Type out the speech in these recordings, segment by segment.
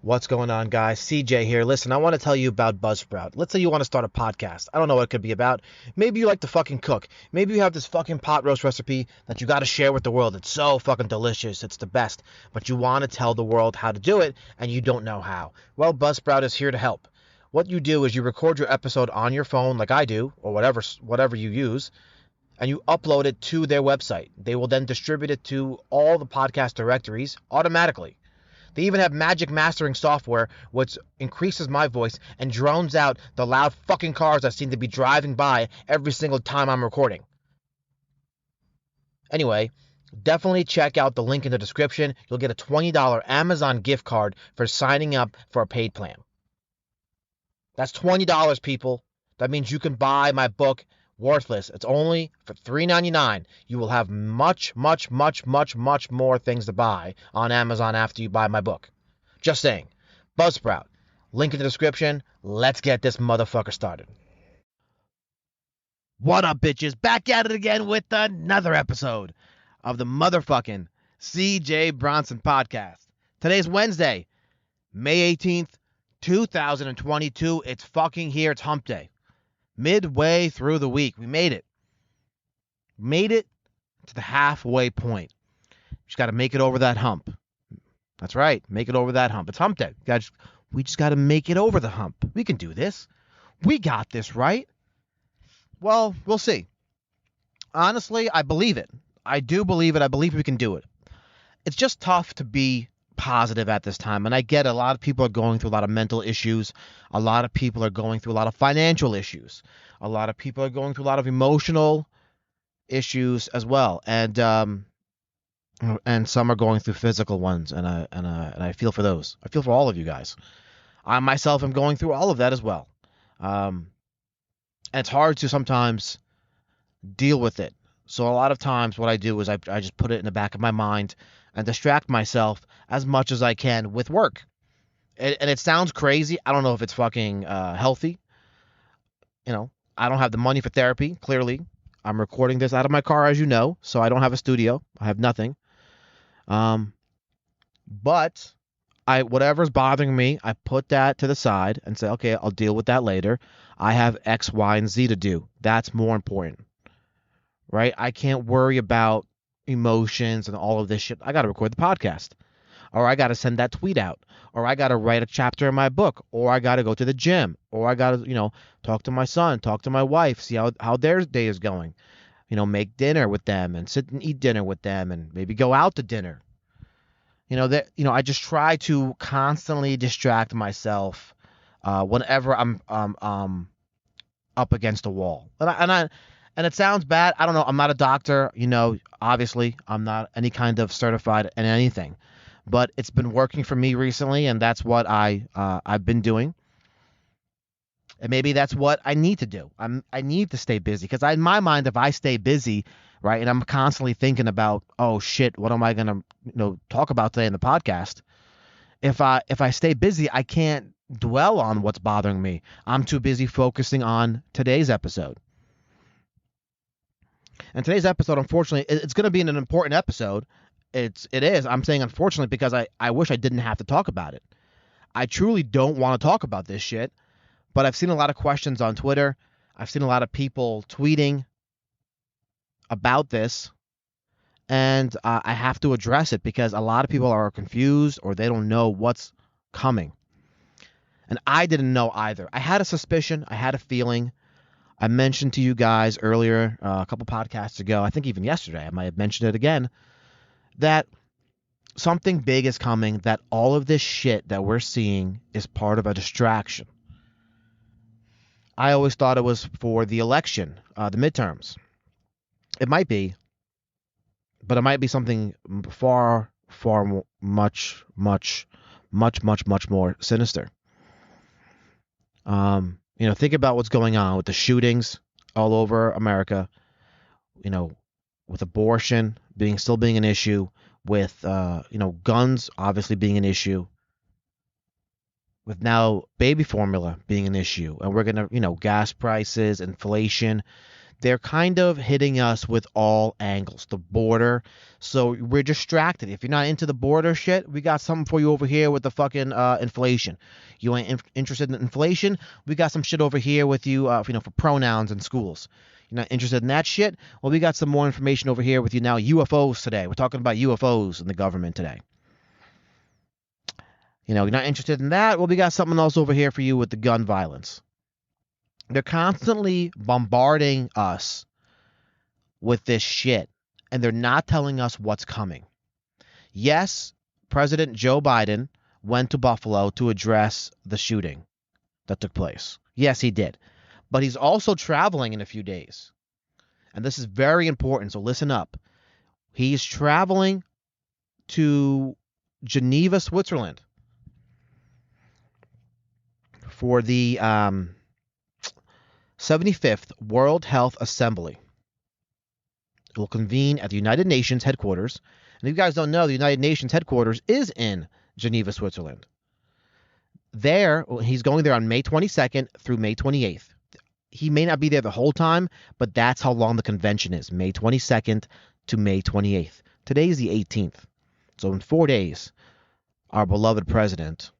What's going on, guys? CJ here. Listen, I want to tell you about Buzzsprout. Let's say you want to start a podcast. I don't know what it could be about. Maybe you like to fucking cook. Maybe you have this fucking pot roast recipe that you got to share with the world. It's so fucking delicious. It's the best. But you want to tell the world how to do it, and you don't know how. Well, Buzzsprout is here to help. What you do is you record your episode on your phone like I do, or whatever you use, and you upload it to their website. They will then distribute it to all the podcast directories automatically. They even have magic mastering software which increases my voice and drones out the loud fucking cars that seem to be driving by every single time I'm recording. Anyway, definitely check out the link in the description. You'll get a $20 Amazon gift card for signing up for a paid plan. That's $20, people. That means you can buy my book, Worthless. It's only for $3.99. You will have much more things to buy on Amazon after you buy my book. Just saying. Buzzsprout. Link in the description. Let's get this motherfucker started. What up, bitches? Back at it again with another episode of the motherfucking CJ Bronson podcast. Today's Wednesday, May 18th, 2022. It's fucking here. It's hump day. Midway through the week. We made it. Made it to the halfway point. Just got to make it over that hump. That's right. Make it over that hump. It's hump day. We just got to make it over the hump. We can do this. We got this, right? Well, we'll see. Honestly, I believe it. I do believe it. I believe we can do it. It's just tough to be positive at this time, and I get it. A lot of people are going through a lot of mental issues. A lot of people are going through a lot of financial issues. A lot of people are going through a lot of emotional issues as well, and some are going through physical ones, and I feel for those. I feel for all of you guys. I myself am going through all of that as well. And it's hard to sometimes deal with it. So a lot of times what I do is I just put it in the back of my mind and distract myself as much as I can with work. And it sounds crazy. I don't know if it's fucking healthy. You know, I don't have the money for therapy, clearly. I'm recording this out of my car, as you know, so I don't have a studio. I have nothing. But whatever's bothering me, I put that to the side and say, okay, I'll deal with that later. I have X, Y, and Z to do. That's more important. Right? I can't worry about emotions and all of this shit. I got to record the podcast, or I got to send that tweet out, or I got to write a chapter in my book, or I got to go to the gym, or I got to, talk to my son, talk to my wife, see how their day is going, make dinner with them and sit and eat dinner with them and maybe go out to dinner. I just try to constantly distract myself whenever I'm up against a wall. And it sounds bad. I don't know. I'm not a doctor. Obviously, I'm not any kind of certified in anything. But it's been working for me recently, and that's what I've been doing. And maybe that's what I need to do. I need to stay busy because in my mind, if I stay busy, right, and I'm constantly thinking about, oh shit, what am I gonna talk about today in the podcast? If I stay busy, I can't dwell on what's bothering me. I'm too busy focusing on today's episode. And today's episode, unfortunately, it's going to be an important episode. It is. I'm saying unfortunately because I wish I didn't have to talk about it. I truly don't want to talk about this shit, but I've seen a lot of questions on Twitter. I've seen a lot of people tweeting about this, and I have to address it because a lot of people are confused or they don't know what's coming. And I didn't know either. I had a suspicion. I had a feeling. I mentioned to you guys earlier, a couple podcasts ago, I think even yesterday, I might have mentioned it again, that something big is coming, that all of this shit that we're seeing is part of a distraction. I always thought it was for the election, the midterms. It might be, but it might be something much more sinister. Think about what's going on with the shootings all over America, with abortion still being an issue, with, guns obviously being an issue, with now baby formula being an issue. And we're going to, gas prices, inflation, They're kind of hitting us with all angles. The border. So we're distracted. If you're not into the border shit, we got something for you over here with the fucking inflation. You ain't interested in inflation? We got some shit over here with you, for pronouns in schools. You're not interested in that shit? Well, we got some more information over here with you now. UFOs today. We're talking about UFOs in the government today. You're not interested in that? Well, we got something else over here for you with the gun violence. They're constantly bombarding us with this shit, and they're not telling us what's coming. Yes, President Joe Biden went to Buffalo to address the shooting that took place. Yes, he did. But he's also traveling in a few days. And this is very important, so listen up. He's traveling to Geneva, Switzerland for the 75th World Health Assembly. It will convene at the United Nations headquarters. And if you guys don't know, the United Nations headquarters is in Geneva, Switzerland. He's going there on May 22nd through May 28th. He may not be there the whole time, but that's how long the convention is, May 22nd to May 28th. Today is the 18th. So in 4 days, our beloved president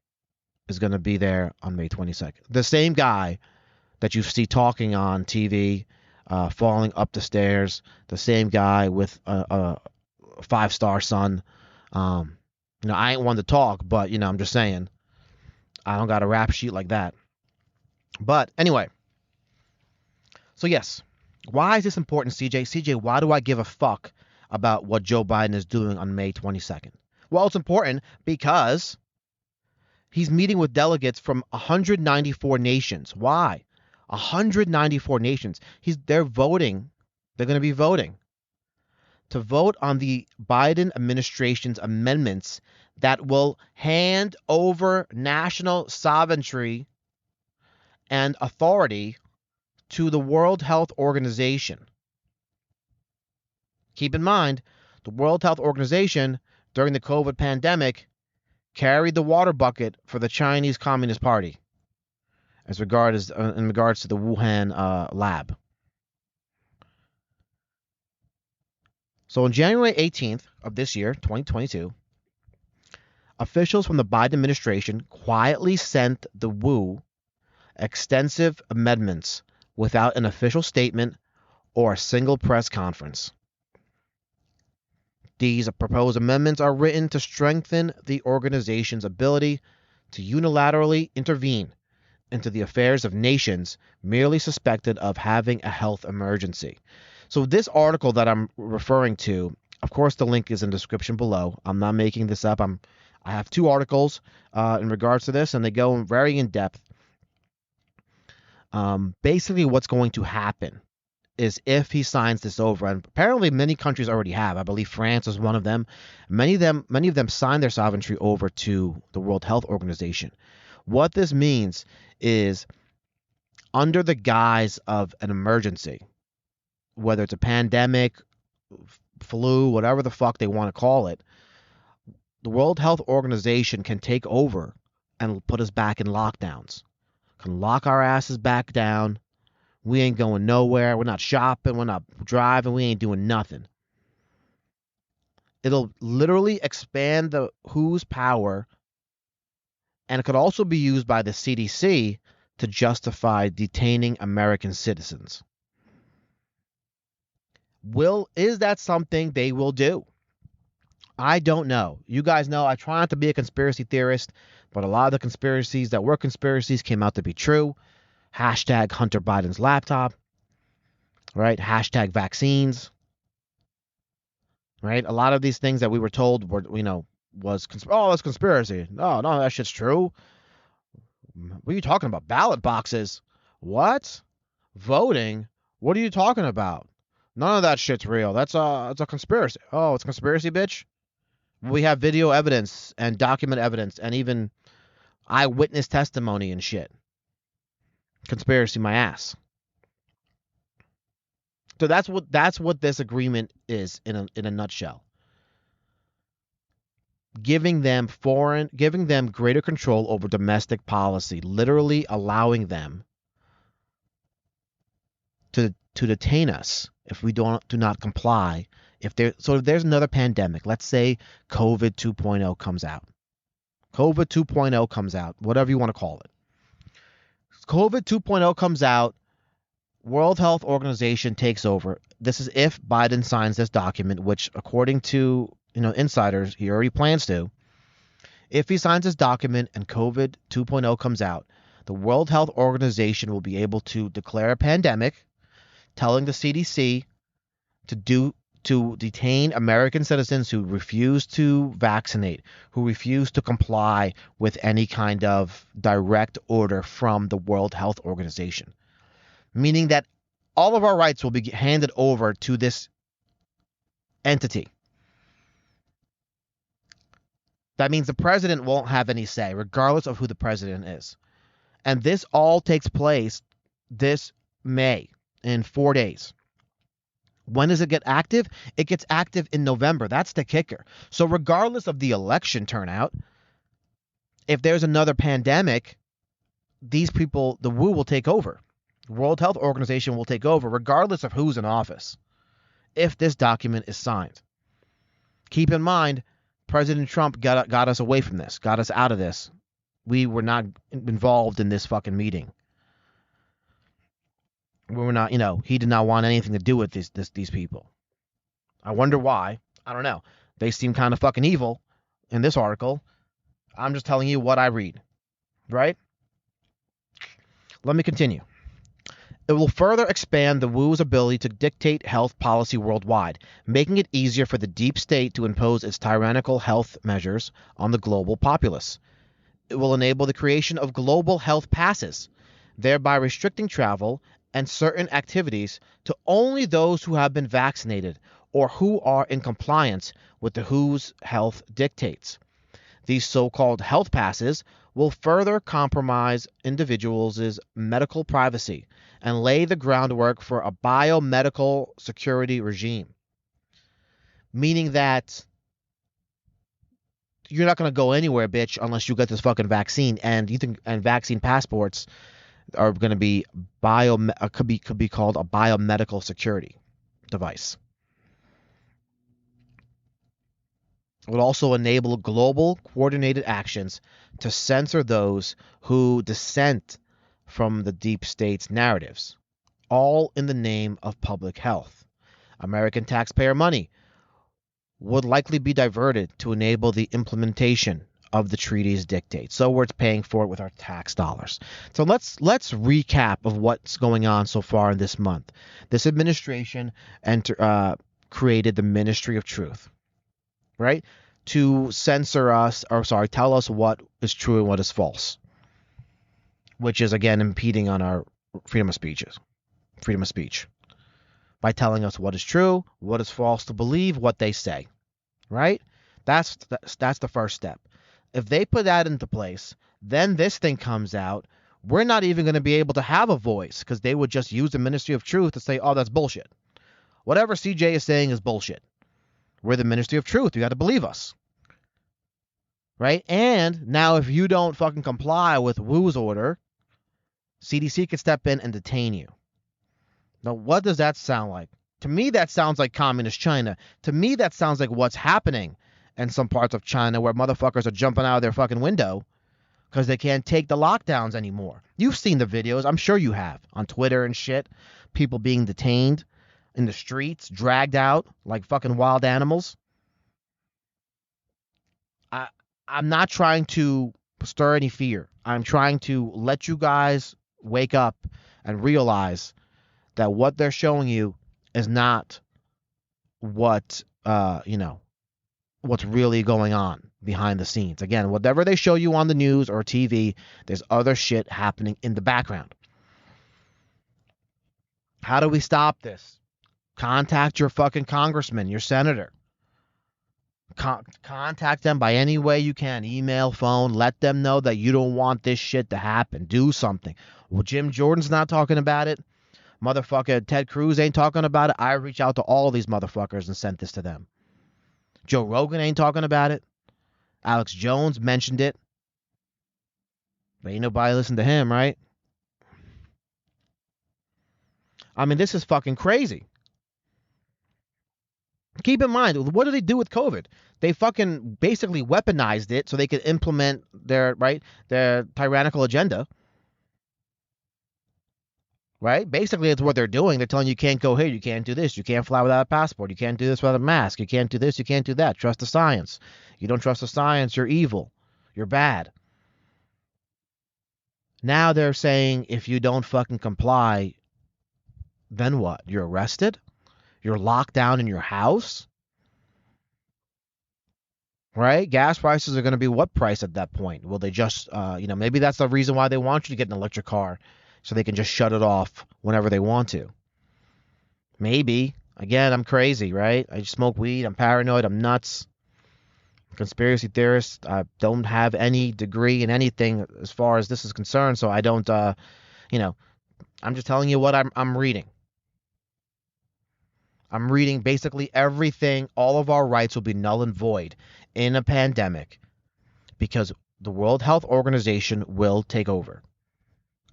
is going to be there on May 22nd. The same guy that you see talking on TV, falling up the stairs, the same guy with a five-star son. I ain't one to talk, but, I'm just saying, I don't got a rap sheet like that. But anyway, so yes, why is this important, CJ? CJ, why do I give a fuck about what Joe Biden is doing on May 22nd? Well, it's important because he's meeting with delegates from 194 nations. Why? 194 nations. They're voting. They're going to be voting to vote on the Biden administration's amendments that will hand over national sovereignty and authority to the World Health Organization. Keep in mind, the World Health Organization during the COVID pandemic carried the water bucket for the Chinese Communist Party in regards to the Wuhan lab. So on January 18th of this year, 2022, officials from the Biden administration quietly sent the WHO extensive amendments without an official statement or a single press conference. These proposed amendments are written to strengthen the organization's ability to unilaterally intervene into the affairs of nations merely suspected of having a health emergency. So this article that I'm referring to, of course, the link is in the description below. I'm not making this up. I have two articles in regards to this, and they go very in depth. Basically, what's going to happen is if he signs this over, and apparently many countries already have. I believe France is one of them. Many of them signed their sovereignty over to the World Health Organization. What this means is, under the guise of an emergency, whether it's a pandemic, flu, whatever the fuck they want to call it, the World Health Organization can take over and put us back in lockdowns. Can lock our asses back down. We ain't going nowhere. We're not shopping. We're not driving. We ain't doing nothing. It'll literally expand the WHO's power, and it could also be used by the CDC to justify detaining American citizens. Is that something they will do? I don't know. You guys know I try not to be a conspiracy theorist, but a lot of the conspiracies that were conspiracies came out to be true. Hashtag Hunter Biden's laptop, right? Hashtag vaccines, right? A lot of these things that we were told were, that's conspiracy. No, that shit's true. What are you talking about? Ballot boxes? What? Voting? What are you talking about? None of that shit's real. It's a conspiracy. Oh, it's a conspiracy, bitch? We have video evidence and document evidence and even eyewitness testimony and shit. Conspiracy my ass. So that's what this agreement is in a nutshell. Giving them greater control over domestic policy, literally allowing them to detain us if we do not comply. If there's another pandemic, let's say COVID 2.0 comes out. COVID 2.0 comes out, whatever you want to call it. COVID 2.0 comes out, World Health Organization takes over. This is if Biden signs this document, which according to insiders, he already plans to. If he signs this document and COVID 2.0 comes out, the World Health Organization will be able to declare a pandemic, telling the CDC to detain American citizens who refuse to vaccinate, who refuse to comply with any kind of direct order from the World Health Organization. Meaning that all of our rights will be handed over to this entity. That means the president won't have any say, regardless of who the president is. And this all takes place this May, in 4 days. When does it get active? It gets active in November. That's the kicker. So regardless of the election turnout, if there's another pandemic, these people, the WHO will take over. The World Health Organization will take over regardless of who's in office if this document is signed. Keep in mind, President Trump got us away from this, got us out of this. We were not involved in this fucking meeting. We were not, he did not want anything to do with these people. I wonder why. I don't know. They seem kind of fucking evil in this article. I'm just telling you what I read, right? Let me continue. It will further expand the WHO's ability to dictate health policy worldwide, making it easier for the deep state to impose its tyrannical health measures on the global populace. It will enable the creation of global health passes, thereby restricting travel and certain activities to only those who have been vaccinated or who are in compliance with the WHO's health dictates. These so-called health passes will further compromise individuals' medical privacy and lay the groundwork for a biomedical security regime. Meaning that you're not going to go anywhere, bitch, unless you get this fucking vaccine. And vaccine passports are going to be could be called a biomedical security device. It would also enable global coordinated actions to censor those who dissent from the deep state's narratives, all in the name of public health. American taxpayer money would likely be diverted to enable the implementation of the treaty's dictates. So we're paying for it with our tax dollars. So let's recap of what's going on so far in this month. This administration created the Ministry of Truth, right? To censor us, tell us what is true and what is false, which is again impeding on our freedom of speech by telling us what is true, what is false, to believe what they say, right? That's the first step. If they put that into place, then this thing comes out. We're not even going to be able to have a voice because they would just use the Ministry of Truth to say, oh, that's bullshit. Whatever CJ is saying is bullshit. We're the Ministry of Truth. You got to believe us. Right? And now if you don't fucking comply with WHO's order, CDC could step in and detain you. Now, what does that sound like? To me, that sounds like communist China. To me, that sounds like what's happening in some parts of China where motherfuckers are jumping out of their fucking window because they can't take the lockdowns anymore. You've seen the videos. I'm sure you have. On Twitter and shit. People being detained in the streets, dragged out like fucking wild animals. I'm not trying to stir any fear. I'm trying to let you guys wake up and realize that what they're showing you is not what, what's really going on behind the scenes. Again, whatever they show you on the news or TV, there's other shit happening in the background. How do we stop this? Contact your fucking congressman, your senator. Contact them by any way you can. Email, phone. Let them know that you don't want this shit to happen. Do something. Well, Jim Jordan's not talking about it. Motherfucker Ted Cruz ain't talking about it. I reached out to all of these motherfuckers and sent this to them. Joe Rogan ain't talking about it. Alex Jones mentioned it. But ain't nobody listen to him, right? I mean, this is fucking crazy. Keep in mind, what do they do with COVID? They fucking basically weaponized it so they could implement their tyrannical agenda. Right? Basically, it's what they're doing. They're telling you can't go here, you can't do this, you can't fly without a passport, you can't do this without a mask, you can't do this, you can't do that. Trust the science. You don't trust the science, you're evil. You're bad. Now they're saying if you don't fucking comply, then what? You're arrested? You're locked down in your house? Right? Gas prices are going to be what price at that point? Will they just, maybe that's the reason why they want you to get an electric car so they can just shut it off whenever they want to. Maybe. Again, I'm crazy, right? I smoke weed. I'm paranoid. I'm nuts. Conspiracy theorist. I don't have any degree in anything as far as this is concerned, so I don't, I'm just telling you what I'm reading. I'm reading basically everything. All of our rights will be null and void in a pandemic because the World Health Organization will take over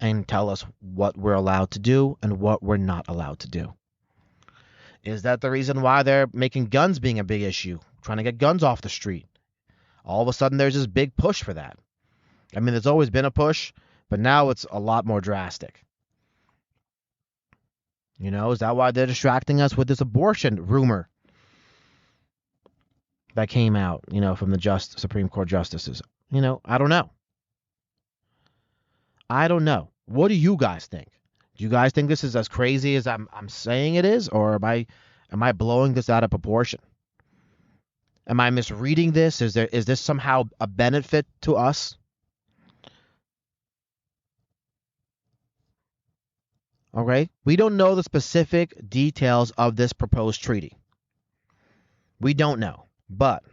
and tell us what we're allowed to do and what we're not allowed to do. Is that the reason why they're making guns being a big issue? Trying to get guns off the street. All of a sudden, there's this big push for that. I mean, there's always been a push, but now it's a lot more drastic. Is that why they're distracting us with this abortion rumor that came out, from the Supreme Court justices? I don't know. I don't know. What do you guys think? Do you guys think this is as crazy as I'm saying it is, or am I blowing this out of proportion? Am I misreading this? Is this somehow a benefit to us? Okay? We don't know the specific details of this proposed treaty. We don't know. But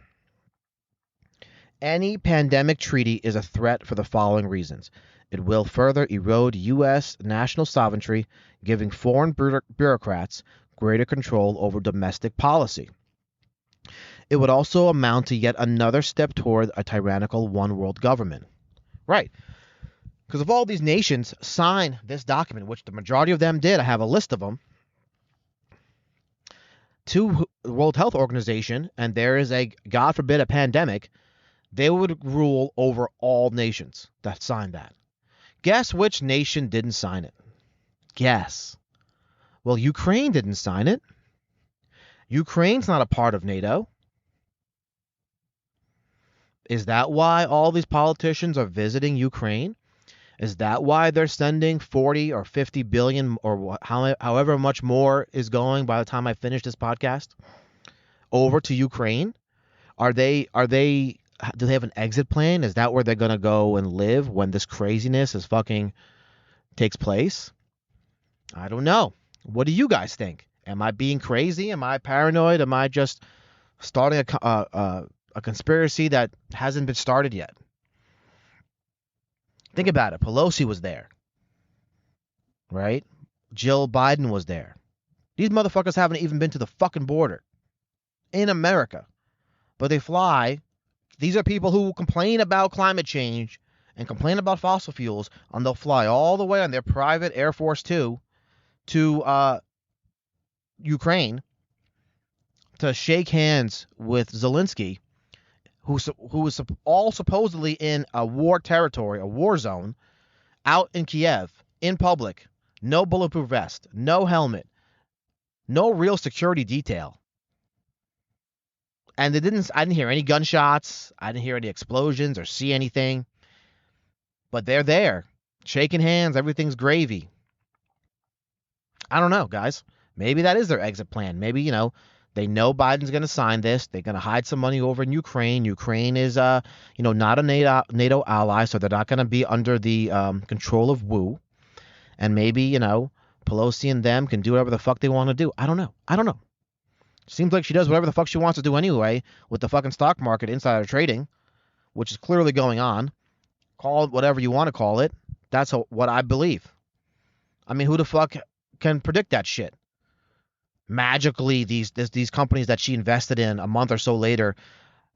any pandemic treaty is a threat for the following reasons. It will further erode U.S. national sovereignty, giving foreign bureaucrats greater control over domestic policy. It would also amount to yet another step toward a tyrannical one-world government. Right. Because if all these nations sign this document, which the majority of them did, I have a list of them, to the World Health Organization, and there is a, God forbid, a pandemic, they would rule over all nations that signed that. Guess which nation didn't sign it? Guess. Well, Ukraine didn't sign it. Ukraine's not a part of NATO. Is that why all these politicians are visiting Ukraine? Is that why they're sending 40 or 50 billion or however much more is going by the time I finish this podcast over to Ukraine? Do they have an exit plan? Is that where they're going to go and live when this craziness is fucking takes place? I don't know. What do you guys think? Am I being crazy? Am I paranoid? Am I just starting a conspiracy that hasn't been started yet? Think about it. Pelosi was there, right? Jill Biden was there. These motherfuckers haven't even been to the fucking border in America, but they fly. These are people who complain about climate change and complain about fossil fuels, and they'll fly all the way on their private Air Force 2 to Ukraine to shake hands with Zelensky, who is all supposedly in a war territory, a war zone, out in Kiev, in public, no bulletproof vest, no helmet, no real security detail. And I didn't hear any gunshots, I didn't hear any explosions or see anything. But they're there, shaking hands, everything's gravy. I don't know, guys. Maybe that is their exit plan. Maybe, they know Biden's going to sign this. They're going to hide some money over in Ukraine. Ukraine is, not a NATO ally, so they're not going to be under the control of Wu. And maybe, Pelosi and them can do whatever the fuck they want to do. I don't know. Seems like she does whatever the fuck she wants to do anyway with the fucking stock market insider trading, which is clearly going on. Call it whatever you want to call it. That's what I believe. I mean, who the fuck can predict that shit? Magically, these companies that she invested in a month or so later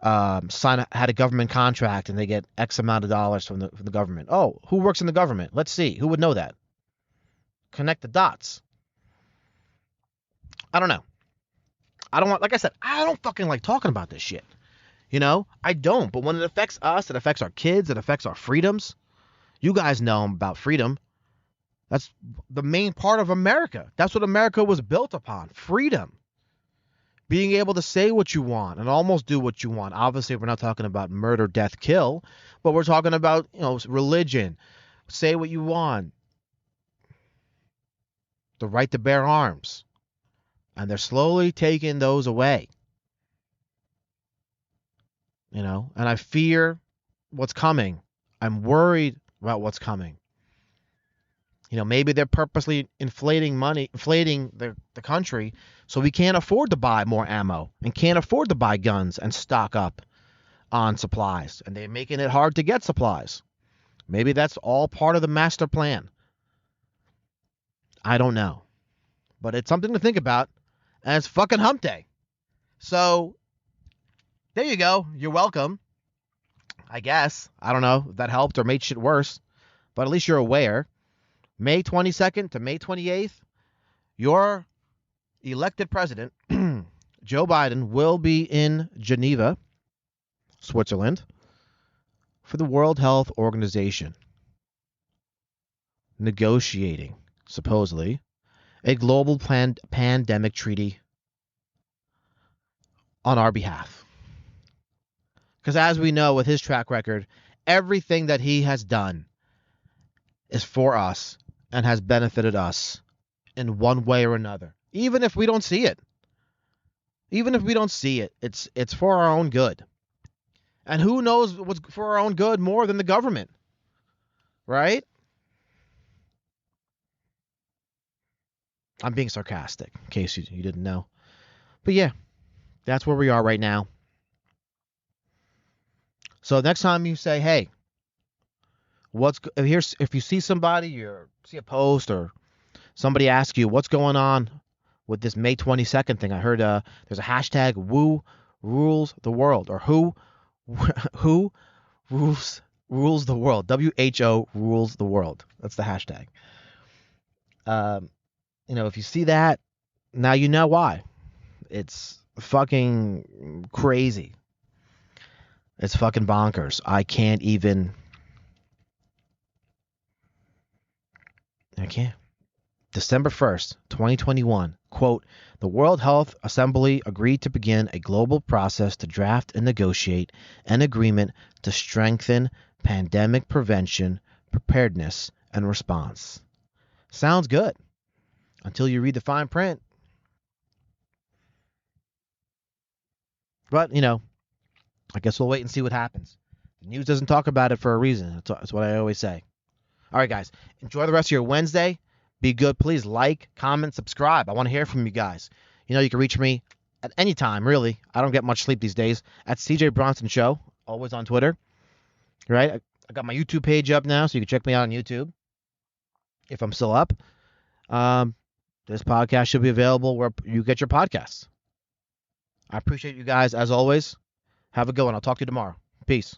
had a government contract and they get X amount of dollars from the government. Oh, who works in the government? Let's see. Who would know that? Connect the dots. I don't know. I don't want, like I said, I don't fucking like talking about this shit. You know, I don't. But when it affects us, it affects our kids, it affects our freedoms. You guys know about freedom. That's the main part of America. That's what America was built upon. Freedom. Being able to say what you want and almost do what you want. Obviously, we're not talking about murder, death, kill, but we're talking about, religion. Say what you want. The right to bear arms. And they're slowly taking those away. And I fear what's coming. I'm worried about what's coming. Maybe they're purposely inflating the country so we can't afford to buy more ammo and can't afford to buy guns and stock up on supplies. And they're making it hard to get supplies. Maybe that's all part of the master plan. I don't know. But it's something to think about. And it's fucking hump day. So, there you go. You're welcome. I guess. I don't know if that helped or made shit worse. But at least you're aware. May 22nd to May 28th, your elected president, Joe Biden, will be in Geneva, Switzerland, for the World Health Organization, negotiating, supposedly, a global pandemic treaty on our behalf. Because as we know, with his track record, everything that he has done is for us and has benefited us in one way or another. Even if we don't see it. It's for our own good. And who knows what's for our own good more than the government? Right? I'm being sarcastic, in case you didn't know. But yeah, that's where we are right now. So next time you say, hey, if you see somebody or see a post or somebody asks you what's going on with this May 22nd thing, I heard there's a hashtag Who rules the world, or who rules the world. WHO rules the world. That's the hashtag. If you see that, now you know why. It's fucking crazy. It's fucking bonkers. I can't. December 1st, 2021, quote, the World Health Assembly agreed to begin a global process to draft and negotiate an agreement to strengthen pandemic prevention, preparedness, and response. Sounds good. Until you read the fine print. But, I guess we'll wait and see what happens. The news doesn't talk about it for a reason. That's what I always say. All right, guys. Enjoy the rest of your Wednesday. Be good. Please like, comment, subscribe. I want to hear from you guys. You can reach me at any time, really. I don't get much sleep these days. At CJ Bronson Show, always on Twitter. Right? I got my YouTube page up now, so you can check me out on YouTube if I'm still up. This podcast should be available where you get your podcasts. I appreciate you guys, as always. Have a good one. I'll talk to you tomorrow. Peace.